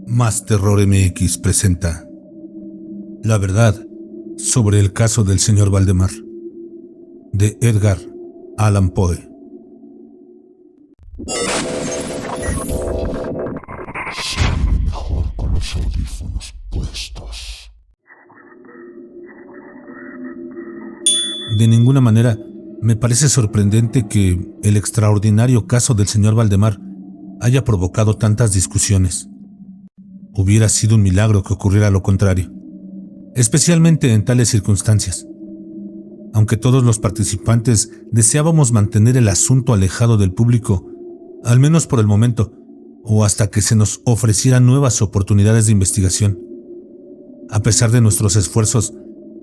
Más Terror MX presenta La verdad sobre el caso del señor Valdemar, de Edgar Allan Poe. Siempre mejor con los audífonos puestos. De ninguna manera me parece sorprendente que el extraordinario caso del señor Valdemar haya provocado tantas discusiones. Hubiera sido un milagro que ocurriera lo contrario, especialmente en tales circunstancias. Aunque todos los participantes deseábamos mantener el asunto alejado del público, al menos por el momento, o hasta que se nos ofrecieran nuevas oportunidades de investigación. A pesar de nuestros esfuerzos,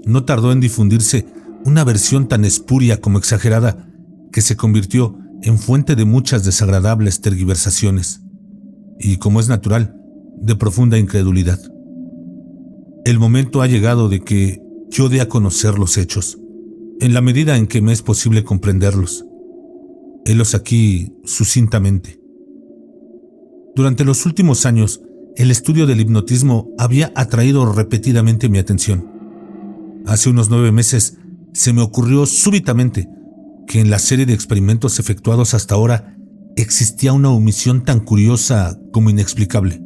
no tardó en difundirse una versión tan espuria como exagerada que se convirtió en fuente de muchas desagradables tergiversaciones y, como es natural, de profunda incredulidad. El momento ha llegado de que yo dé a conocer los hechos, en la medida en que me es posible comprenderlos. Helos aquí sucintamente. Durante los últimos años, el estudio del hipnotismo había atraído repetidamente mi atención. Hace unos 9 meses se me ocurrió súbitamente que en la serie de experimentos efectuados hasta ahora existía una omisión tan curiosa como inexplicable.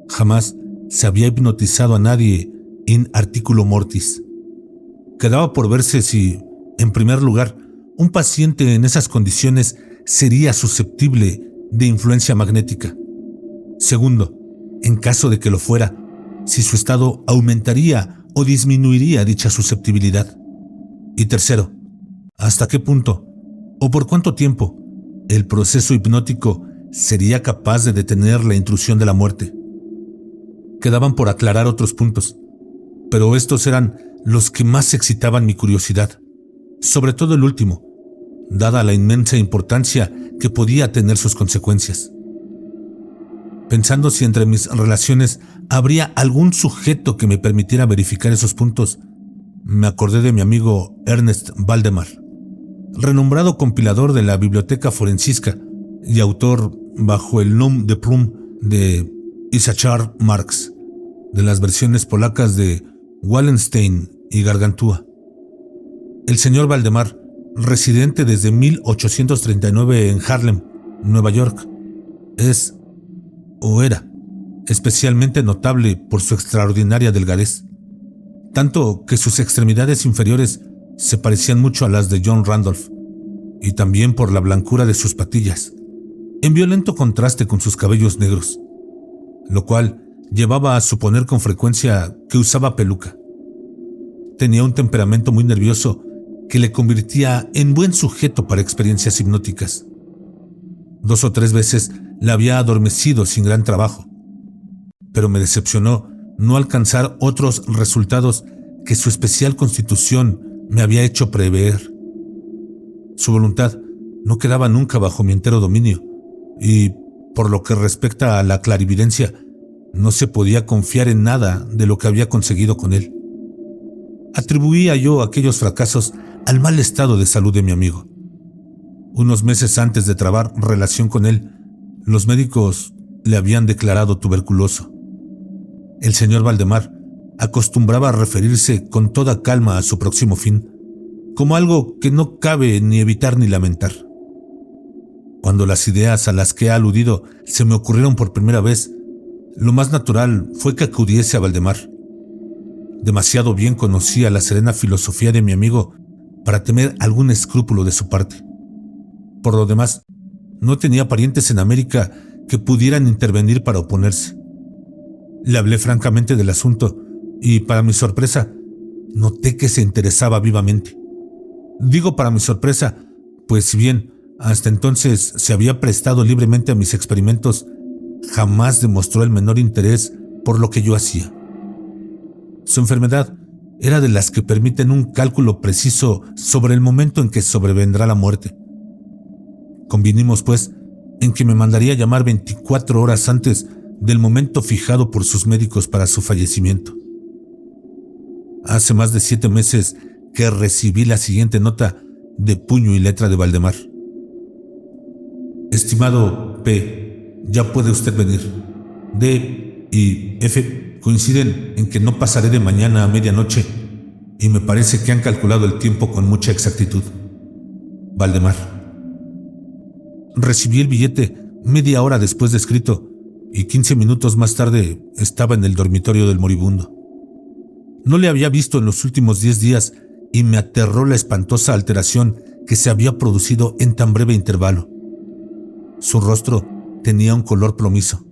Jamás se había hipnotizado a nadie in articulo mortis. Quedaba por verse si, en primer lugar, un paciente en esas condiciones sería susceptible de influencia magnética. Segundo, en caso de que lo fuera, si su estado aumentaría o disminuiría dicha susceptibilidad. Y tercero, hasta qué punto o por cuánto tiempo el proceso hipnótico sería capaz de detener la intrusión de la muerte. Quedaban por aclarar otros puntos, pero estos eran los que más excitaban mi curiosidad, sobre todo el último, dada la inmensa importancia que podía tener sus consecuencias. Pensando si entre mis relaciones habría algún sujeto que me permitiera verificar esos puntos, me acordé de mi amigo Ernest Valdemar, renombrado compilador de la Biblioteca Forensiska y autor bajo el nom de plume de Issachar Marx, de las versiones polacas de Wallenstein y Gargantúa. El señor Valdemar, residente desde 1839 en Harlem, Nueva York, es, o era, especialmente notable por su extraordinaria delgadez, tanto que sus extremidades inferiores se parecían mucho a las de John Randolph, y también por la blancura de sus patillas, en violento contraste con sus cabellos negros, lo cual llevaba a suponer con frecuencia que usaba peluca. Tenía un temperamento muy nervioso que le convertía en buen sujeto para experiencias hipnóticas. 2 o 3 veces la había adormecido sin gran trabajo, pero me decepcionó no alcanzar otros resultados que su especial constitución me había hecho prever. Su voluntad no quedaba nunca bajo mi entero dominio y, por lo que respecta a la clarividencia, no se podía confiar en nada de lo que había conseguido con él. Atribuía yo aquellos fracasos al mal estado de salud de mi amigo. Unos meses antes de trabar relación con él, los médicos le habían declarado tuberculoso. El señor Valdemar acostumbraba a referirse con toda calma a su próximo fin, como algo que no cabe ni evitar ni lamentar. Cuando las ideas a las que he aludido se me ocurrieron por primera vez, lo más natural fue que acudiese a Valdemar. Demasiado bien conocía la serena filosofía de mi amigo para temer algún escrúpulo de su parte. Por lo demás, no tenía parientes en América que pudieran intervenir para oponerse. Le hablé francamente del asunto y, para mi sorpresa, noté que se interesaba vivamente. Digo para mi sorpresa, pues si bien hasta entonces se había prestado libremente a mis experimentos, jamás demostró el menor interés por lo que yo hacía. Su enfermedad era de las que permiten un cálculo preciso sobre el momento en que sobrevendrá la muerte. Convinimos, pues, en que me mandaría llamar 24 horas antes del momento fijado por sus médicos para su fallecimiento. Hace más de 7 meses que recibí la siguiente nota de puño y letra de Valdemar. Estimado P., ya puede usted venir. D. y F coinciden en que no pasaré de mañana a medianoche y me parece que han calculado el tiempo con mucha exactitud. Valdemar. Recibí el billete media hora después de escrito y 15 minutos más tarde estaba en el dormitorio del moribundo. No le había visto en los últimos 10 días y me aterró la espantosa alteración que se había producido en tan breve intervalo. Su rostro tenía un color plomizo.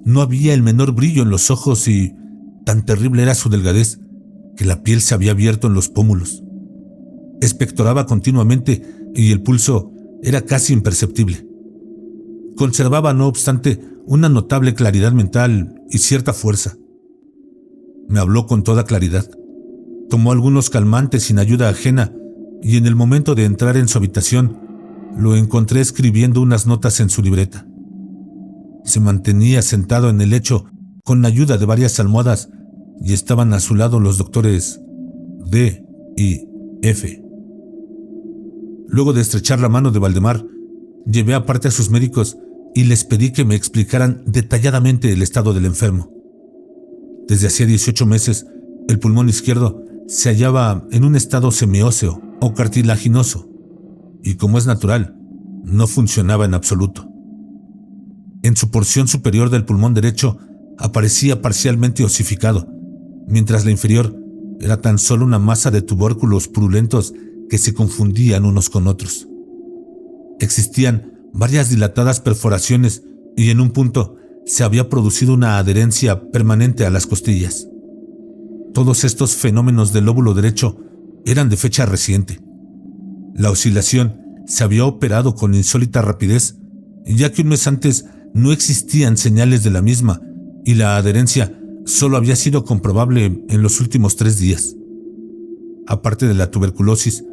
No había el menor brillo en los ojos y tan terrible era su delgadez que la piel se había abierto en los pómulos. Expectoraba continuamente y el pulso era casi imperceptible. Conservaba, no obstante, una notable claridad mental y cierta fuerza. Me habló con toda claridad. Tomó algunos calmantes sin ayuda ajena y en el momento de entrar en su habitación lo encontré escribiendo unas notas en su libreta. Se mantenía sentado en el lecho con la ayuda de varias almohadas y estaban a su lado los doctores D y F. Luego de estrechar la mano de Valdemar, llevé aparte a sus médicos y les pedí que me explicaran detalladamente el estado del enfermo. Desde hacía 18 meses, el pulmón izquierdo se hallaba en un estado semióseo o cartilaginoso, y como es natural, no funcionaba en absoluto. En su porción superior del pulmón derecho aparecía parcialmente osificado, mientras la inferior era tan solo una masa de tubérculos purulentos que se confundían unos con otros. Existían varias dilatadas perforaciones y en un punto se había producido una adherencia permanente a las costillas. Todos estos fenómenos del lóbulo derecho eran de fecha reciente. La oscilación se había operado con insólita rapidez, ya que un mes antes no existían señales de la misma y la adherencia solo había sido comprobable en los últimos 3 días. Aparte de la tuberculosis,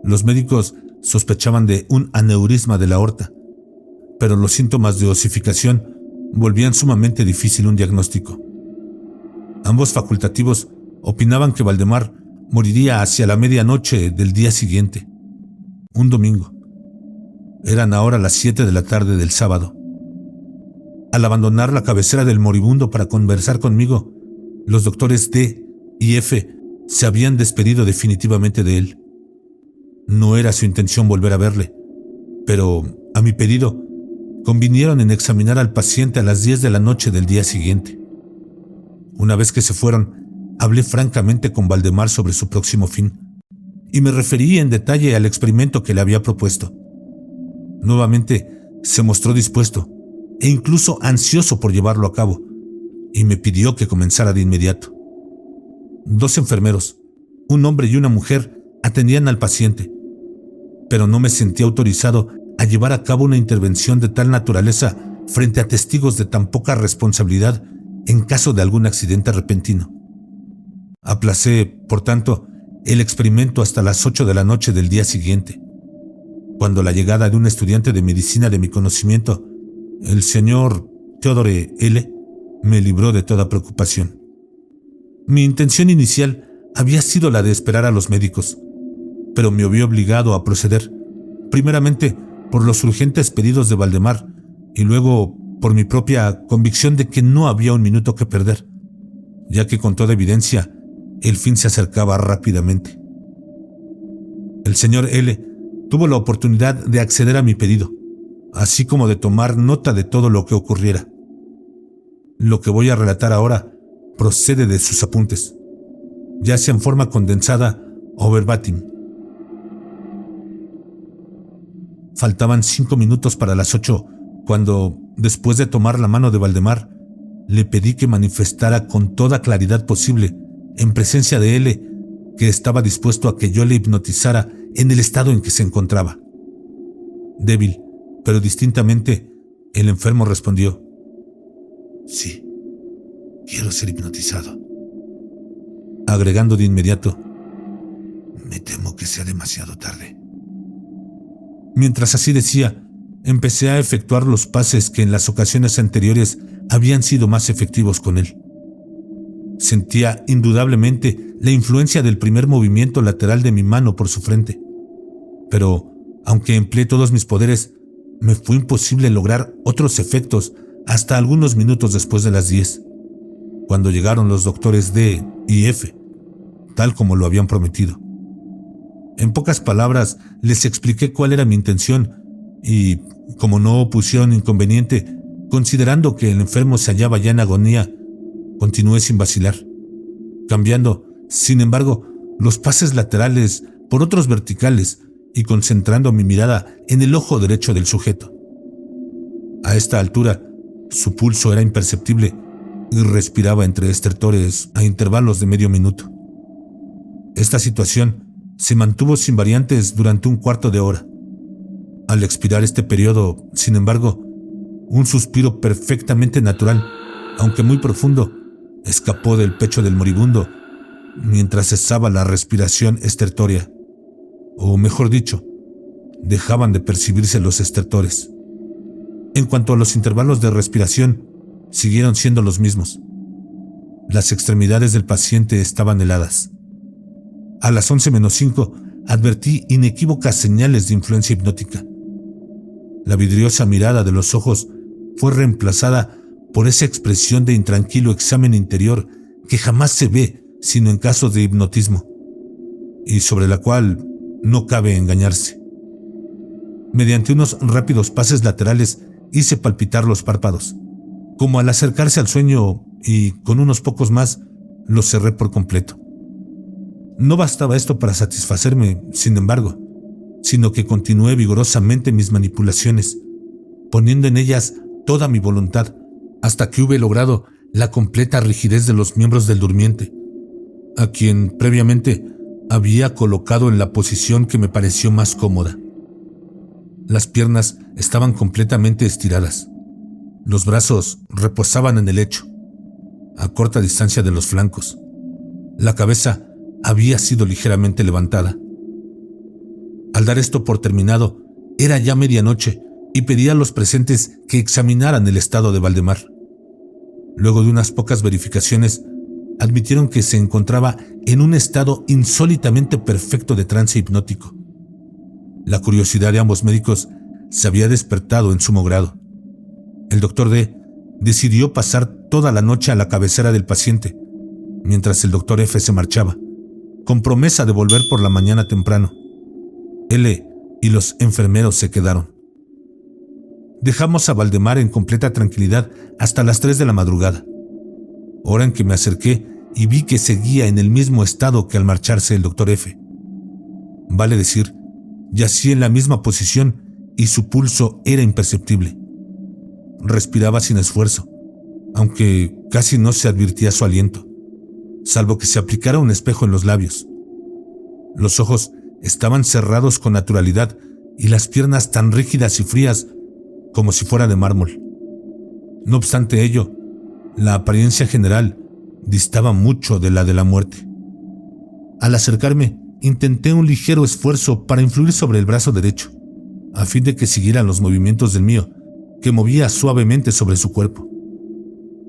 los médicos sospechaban de un aneurisma de la aorta, pero los síntomas de osificación volvían sumamente difícil un diagnóstico. Ambos facultativos opinaban que Valdemar moriría hacia la medianoche del día siguiente, un domingo. Eran ahora las 7 de la tarde del sábado. Al abandonar la cabecera del moribundo para conversar conmigo, los doctores D y F se habían despedido definitivamente de él. No era su intención volver a verle, pero, a mi pedido, convinieron en examinar al paciente a las 10 de la noche del día siguiente. Una vez que se fueron, hablé francamente con Valdemar sobre su próximo fin, y me referí en detalle al experimento que le había propuesto. Nuevamente se mostró dispuesto e incluso ansioso por llevarlo a cabo, y me pidió que comenzara de inmediato. 2 enfermeros, un hombre y una mujer, atendían al paciente, pero no me sentía autorizado a llevar a cabo una intervención de tal naturaleza frente a testigos de tan poca responsabilidad en caso de algún accidente repentino. Aplacé, por tanto, el experimento hasta las 8 de la noche del día siguiente, cuando la llegada de un estudiante de medicina de mi conocimiento, el señor Theodore L., me libró de toda preocupación. Mi intención inicial había sido la de esperar a los médicos, pero me vi obligado a proceder, primeramente por los urgentes pedidos de Valdemar y luego por mi propia convicción de que no había un minuto que perder, ya que con toda evidencia el fin se acercaba rápidamente. El señor L. tuvo la oportunidad de acceder a mi pedido, así como de tomar nota de todo lo que ocurriera. Lo que voy a relatar ahora procede de sus apuntes, ya sea en forma condensada o verbatim. Faltaban 5 minutos para las 8 cuando, después de tomar la mano de Valdemar, le pedí que manifestara con toda claridad posible, en presencia de él, que estaba dispuesto a que yo le hipnotizara en el estado en que se encontraba. Débil, pero distintamente, el enfermo respondió: «Sí, quiero ser hipnotizado», agregando de inmediato: «Me temo que sea demasiado tarde». Mientras así decía, empecé a efectuar los pases que en las ocasiones anteriores habían sido más efectivos con él. Sentía indudablemente la influencia del primer movimiento lateral de mi mano por su frente, pero, aunque empleé todos mis poderes, me fue imposible lograr otros efectos hasta algunos minutos después de las 10. cuando llegaron los doctores D y F, tal como lo habían prometido. En pocas palabras, les expliqué cuál era mi intención y, como no pusieron inconveniente, considerando que el enfermo se hallaba ya en agonía, continué sin vacilar, cambiando, sin embargo, los pases laterales por otros verticales y concentrando mi mirada en el ojo derecho del sujeto. A esta altura, su pulso era imperceptible y respiraba entre estertores a intervalos de medio minuto. Esta situación se mantuvo sin variantes durante un cuarto de hora. Al expirar este periodo, sin embargo, un suspiro perfectamente natural, aunque muy profundo, escapó del pecho del moribundo mientras cesaba la respiración estertórea, o mejor dicho, dejaban de percibirse los estertores. En cuanto a los intervalos de respiración, siguieron siendo los mismos. Las extremidades del paciente estaban heladas. A las 11:05 advertí inequívocas señales de influencia hipnótica. La vidriosa mirada de los ojos fue reemplazada por esa expresión de intranquilo examen interior que jamás se ve sino en casos de hipnotismo, y sobre la cual no cabe engañarse. Mediante unos rápidos pases laterales hice palpitar los párpados, como al acercarse al sueño, y con unos pocos más los cerré por completo. No bastaba esto para satisfacerme, sin embargo, sino que continué vigorosamente mis manipulaciones, poniendo en ellas toda mi voluntad, hasta que hube logrado la completa rigidez de los miembros del durmiente, a quien previamente había colocado en la posición que me pareció más cómoda. Las piernas estaban completamente estiradas. Los brazos reposaban en el lecho, a corta distancia de los flancos. La cabeza había sido ligeramente levantada. Al dar esto por terminado, era ya medianoche y pedí a los presentes que examinaran el estado de Valdemar. Luego de unas pocas verificaciones, admitieron que se encontraba en un estado insólitamente perfecto de trance hipnótico. La curiosidad de ambos médicos se había despertado en sumo grado. El doctor D decidió pasar toda la noche a la cabecera del paciente, mientras el doctor F se marchaba, con promesa de volver por la mañana temprano. L y los enfermeros se quedaron. Dejamos a Valdemar en completa tranquilidad hasta las 3 de la madrugada, hora en que me acerqué y vi que seguía en el mismo estado que al marcharse el doctor F. Vale decir, yacía en la misma posición y su pulso era imperceptible. Respiraba sin esfuerzo, aunque casi no se advertía su aliento, salvo que se aplicara un espejo en los labios. Los ojos estaban cerrados con naturalidad y las piernas tan rígidas y frías como si fuera de mármol. No obstante ello, la apariencia general distaba mucho de la de la muerte. Al acercarme, intenté un ligero esfuerzo para influir sobre el brazo derecho, a fin de que siguiera los movimientos del mío, que movía suavemente sobre su cuerpo.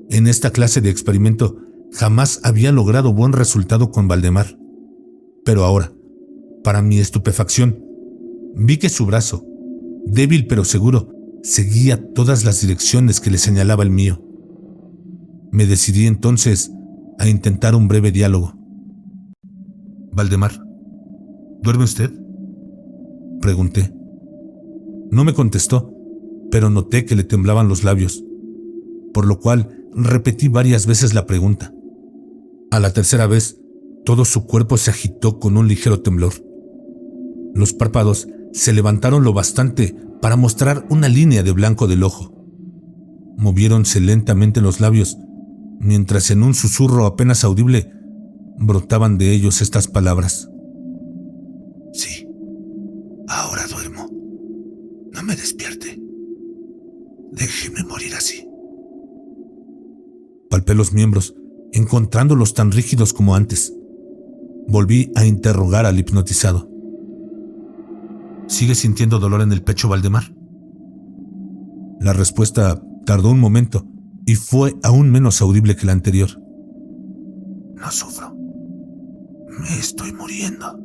En esta clase de experimento jamás había logrado buen resultado con Valdemar, pero ahora, para mi estupefacción, vi que su brazo, débil pero seguro, seguía todas las direcciones que le señalaba el mío. Me decidí entonces a intentar un breve diálogo. «Valdemar, ¿duerme usted?», pregunté. No me contestó, pero noté que le temblaban los labios, por lo cual repetí varias veces la pregunta. A la tercera vez, todo su cuerpo se agitó con un ligero temblor. Los párpados se levantaron lo bastante para mostrar una línea de blanco del ojo. Moviéronse lentamente los labios, mientras en un susurro apenas audible brotaban de ellos estas palabras. «Sí, ahora duermo. No me despierte. Déjeme morir así». Palpé los miembros, encontrándolos tan rígidos como antes. Volví a interrogar al hipnotizado. «¿Sigue sintiendo dolor en el pecho, Valdemar?». La respuesta tardó un momento y fue aún menos audible que la anterior. «No sufro. Me estoy muriendo».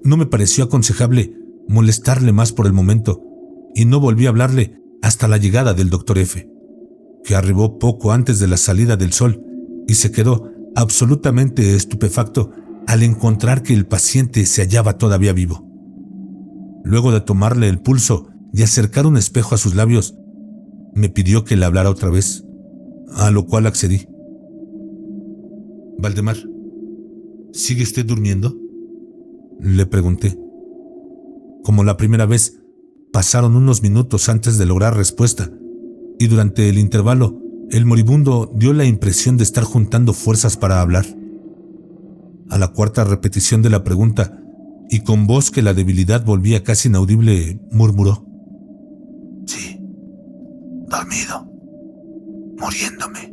No me pareció aconsejable molestarle más por el momento y no volví a hablarle hasta la llegada del doctor F. que arribó poco antes de la salida del sol y se quedó absolutamente estupefacto al encontrar que el paciente se hallaba todavía vivo. Luego de tomarle el pulso y acercar un espejo a sus labios, me pidió que le hablara otra vez, a lo cual accedí. «Valdemar, ¿sigue usted durmiendo?», le pregunté. Como la primera vez, pasaron unos minutos antes de lograr respuesta, y durante el intervalo, el moribundo dio la impresión de estar juntando fuerzas para hablar. A la cuarta repetición de la pregunta, y con voz que la debilidad volvía casi inaudible, murmuró: «Sí, dormido, muriéndome».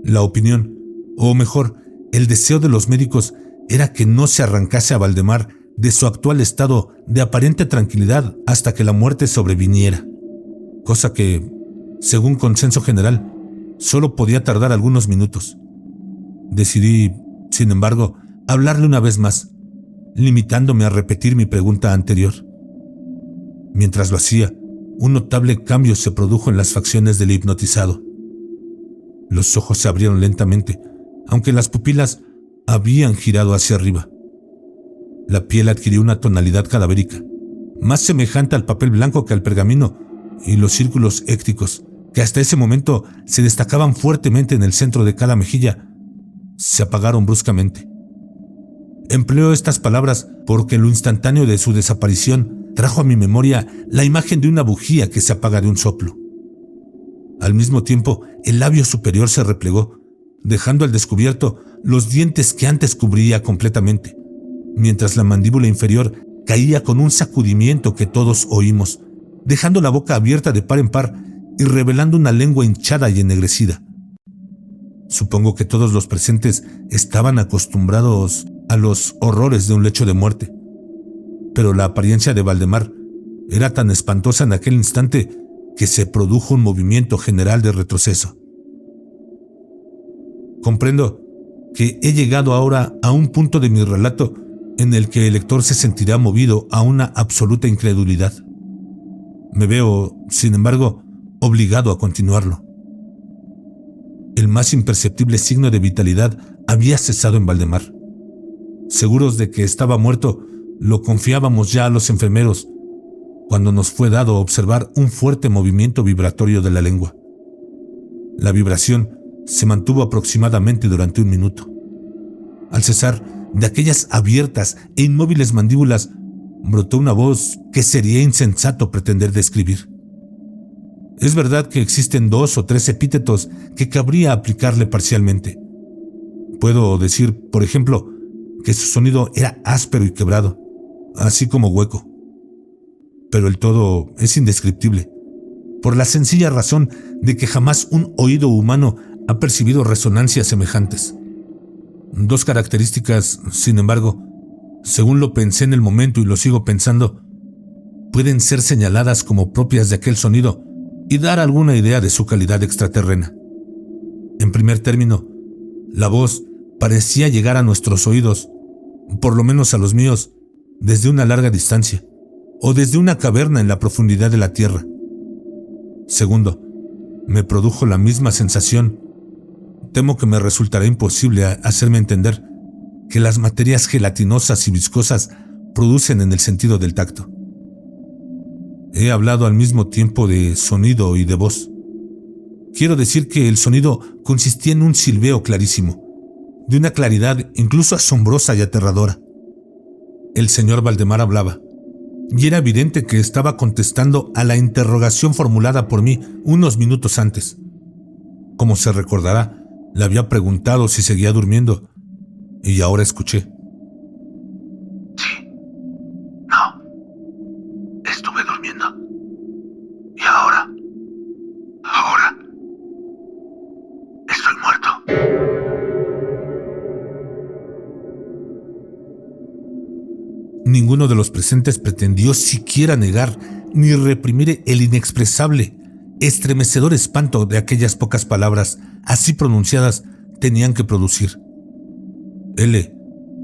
La opinión, o mejor, el deseo de los médicos era que no se arrancase a Valdemar de su actual estado de aparente tranquilidad hasta que la muerte sobreviniera, cosa que, según consenso general, solo podía tardar algunos minutos. Decidí, sin embargo, hablarle una vez más, limitándome a repetir mi pregunta anterior. Mientras lo hacía, un notable cambio se produjo en las facciones del hipnotizado. Los ojos se abrieron lentamente, aunque las pupilas habían girado hacia arriba. La piel adquirió una tonalidad cadavérica, más semejante al papel blanco que al pergamino, y los círculos écticos, que hasta ese momento se destacaban fuertemente en el centro de cada mejilla, se apagaron bruscamente. Empleo estas palabras porque lo instantáneo de su desaparición trajo a mi memoria la imagen de una bujía que se apaga de un soplo. Al mismo tiempo, el labio superior se replegó, dejando al descubierto los dientes que antes cubría completamente, mientras la mandíbula inferior caía con un sacudimiento que todos oímos, dejando la boca abierta de par en par y revelando una lengua hinchada y ennegrecida. Supongo que todos los presentes estaban acostumbrados a los horrores de un lecho de muerte, pero la apariencia de Valdemar era tan espantosa en aquel instante que se produjo un movimiento general de retroceso. Comprendo que he llegado ahora a un punto de mi relato en el que el lector se sentirá movido a una absoluta incredulidad. Me veo, sin embargo, obligado a continuarlo. El más imperceptible signo de vitalidad había cesado en Valdemar. Seguros de que estaba muerto, lo confiábamos ya a los enfermeros, cuando nos fue dado observar un fuerte movimiento vibratorio de la lengua. La vibración se mantuvo aproximadamente durante 1 minuto. Al cesar de aquellas abiertas e inmóviles mandíbulas, brotó una voz que sería insensato pretender describir. Es verdad que existen 2 o 3 epítetos que cabría aplicarle parcialmente. Puedo decir, por ejemplo, que su sonido era áspero y quebrado, así como hueco. Pero el todo es indescriptible, por la sencilla razón de que jamás un oído humano ha percibido resonancias semejantes. 2 características, sin embargo, según lo pensé en el momento y lo sigo pensando, pueden ser señaladas como propias de aquel sonido y dar alguna idea de su calidad extraterrena. En primer término, la voz parecía llegar a nuestros oídos, por lo menos a los míos, desde una larga distancia, o desde una caverna en la profundidad de la tierra. Segundo, me produjo la misma sensación. Temo que me resultará imposible hacerme entender que las materias gelatinosas y viscosas producen en el sentido del tacto. He hablado al mismo tiempo de sonido y de voz. Quiero decir que el sonido consistía en un silbeo clarísimo, de una claridad incluso asombrosa y aterradora. El señor Valdemar hablaba, y era evidente que estaba contestando a la interrogación formulada por mí unos minutos antes. Como se recordará, le había preguntado si seguía durmiendo, y ahora escuché. Sí. No. Estuve durmiendo. Y ahora. Estoy muerto. Ninguno de los presentes pretendió siquiera negar ni reprimir el inexpresable, estremecedor espanto de aquellas pocas palabras, así pronunciadas, tenían que producir. L.,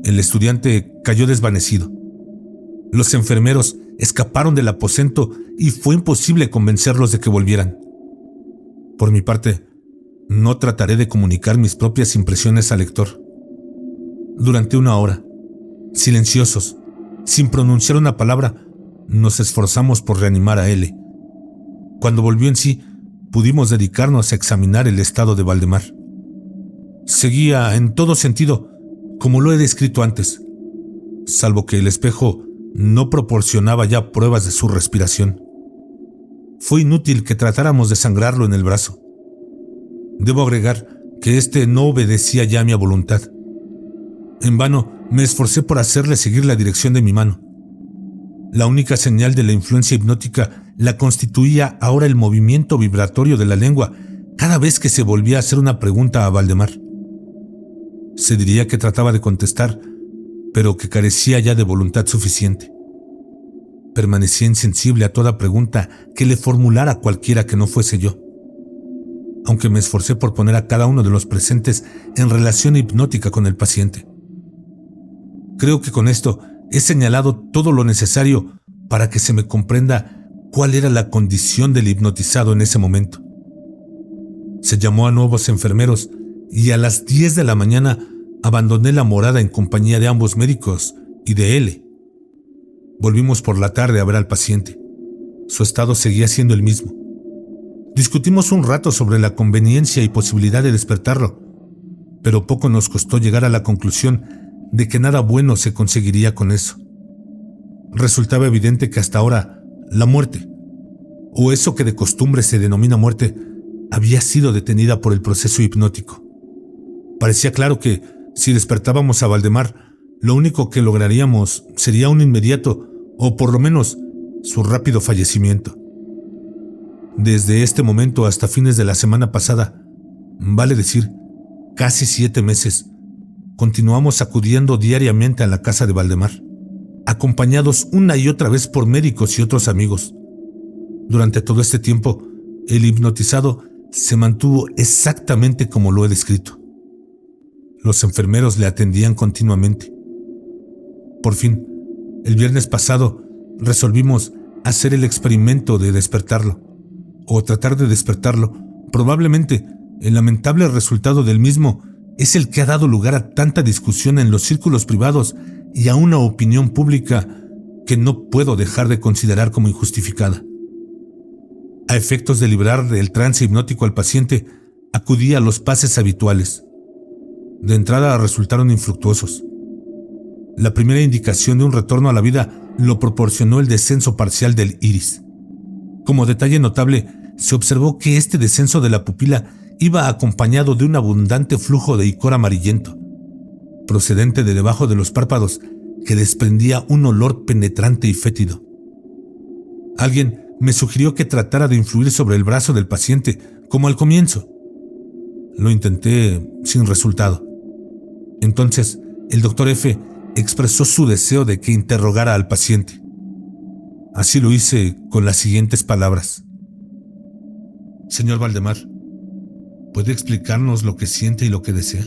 el estudiante, cayó desvanecido. Los enfermeros escaparon del aposento y fue imposible convencerlos de que volvieran. Por mi parte, no trataré de comunicar mis propias impresiones al lector. Durante 1 hora, silenciosos, sin pronunciar una palabra, nos esforzamos por reanimar a L. Cuando volvió en sí, pudimos dedicarnos a examinar el estado de Valdemar. Seguía, en todo sentido, como lo he descrito antes, salvo que el espejo no proporcionaba ya pruebas de su respiración. Fue inútil que tratáramos de sangrarlo en el brazo. Debo agregar que éste no obedecía ya a mi voluntad. En vano me esforcé por hacerle seguir la dirección de mi mano. La única señal de la influencia hipnótica la constituía ahora el movimiento vibratorio de la lengua cada vez que se volvía a hacer una pregunta a Valdemar. Se diría que trataba de contestar, pero que carecía ya de voluntad suficiente. Permanecía insensible a toda pregunta que le formulara cualquiera que no fuese yo, aunque me esforcé por poner a cada uno de los presentes en relación hipnótica con el paciente. Creo que con esto he señalado todo lo necesario para que se me comprenda cuál era la condición del hipnotizado en ese momento. Se llamó a nuevos enfermeros y a las 10 de la mañana abandoné la morada en compañía de ambos médicos y de L. Volvimos por la tarde a ver al paciente. Su estado seguía siendo el mismo. Discutimos un rato sobre la conveniencia y posibilidad de despertarlo, pero poco nos costó llegar a la conclusión de que nada bueno se conseguiría con eso. Resultaba evidente que hasta ahora la muerte, o eso que de costumbre se denomina muerte, había sido detenida por el proceso hipnótico. Parecía claro que, si despertábamos a Valdemar, lo único que lograríamos sería un inmediato, o por lo menos, su rápido fallecimiento. Desde este momento hasta fines de la semana pasada, vale decir, casi 7 meses, continuamos acudiendo diariamente a la casa de Valdemar, acompañados una y otra vez por médicos y otros amigos. Durante todo este tiempo, el hipnotizado se mantuvo exactamente como lo he descrito. Los enfermeros le atendían continuamente. Por fin, el viernes pasado, resolvimos hacer el experimento de despertarlo, o tratar de despertarlo. Probablemente, el lamentable resultado del mismo es el que ha dado lugar a tanta discusión en los círculos privados y a una opinión pública que no puedo dejar de considerar como injustificada. A efectos de librar del trance hipnótico al paciente, acudí a los pases habituales. De entrada resultaron infructuosos. La primera indicación de un retorno a la vida lo proporcionó el descenso parcial del iris. Como detalle notable, se observó que este descenso de la pupila iba acompañado de un abundante flujo de icor amarillento, procedente de debajo de los párpados, que desprendía un olor penetrante y fétido. Alguien me sugirió que tratara de influir sobre el brazo del paciente, como al comienzo. Lo intenté sin resultado. Entonces, el doctor F. expresó su deseo de que interrogara al paciente. Así lo hice con las siguientes palabras: Señor Valdemar, ¿puede explicarnos lo que siente y lo que desea?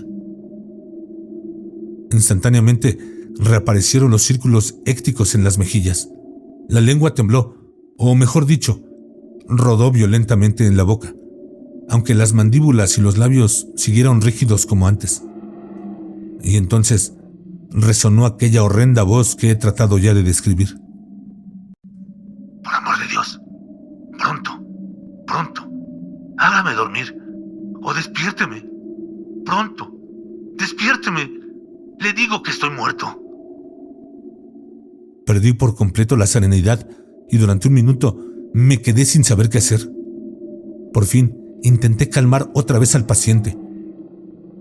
Instantáneamente reaparecieron los círculos écticos en las mejillas. La lengua tembló, o mejor dicho, rodó violentamente en la boca, aunque las mandíbulas y los labios siguieron rígidos como antes. Y entonces resonó aquella horrenda voz que he tratado ya de describir. Por amor de Dios, pronto, hágame dormir, o despiérteme, pronto, despiérteme, le digo que estoy muerto. Perdí por completo la serenidad y durante un minuto me quedé sin saber qué hacer. Por fin intenté calmar otra vez al paciente,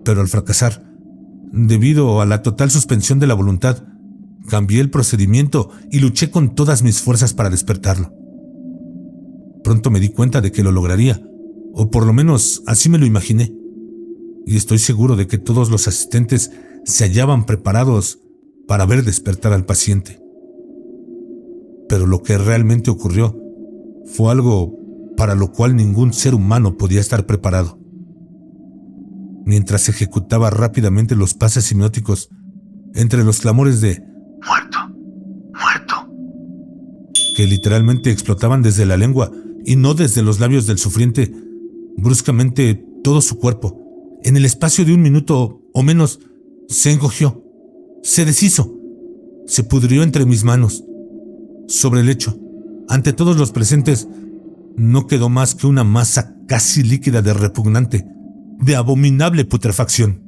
pero al fracasar, debido a la total suspensión de la voluntad, cambié el procedimiento y luché con todas mis fuerzas para despertarlo. Pronto me di cuenta de que lo lograría, o por lo menos así me lo imaginé, y estoy seguro de que todos los asistentes se hallaban preparados para ver despertar al paciente. Pero lo que realmente ocurrió fue algo para lo cual ningún ser humano podía estar preparado. Mientras ejecutaba rápidamente los pases hipnóticos, entre los clamores de ¡Muerto! que literalmente explotaban desde la lengua y no desde los labios del sufriente, Bruscamente, todo su cuerpo, en el espacio de 1 minuto o menos, se encogió, se deshizo, se pudrió entre mis manos. Sobre el lecho, ante todos los presentes, no quedó más que una masa casi líquida de repugnante, de abominable putrefacción.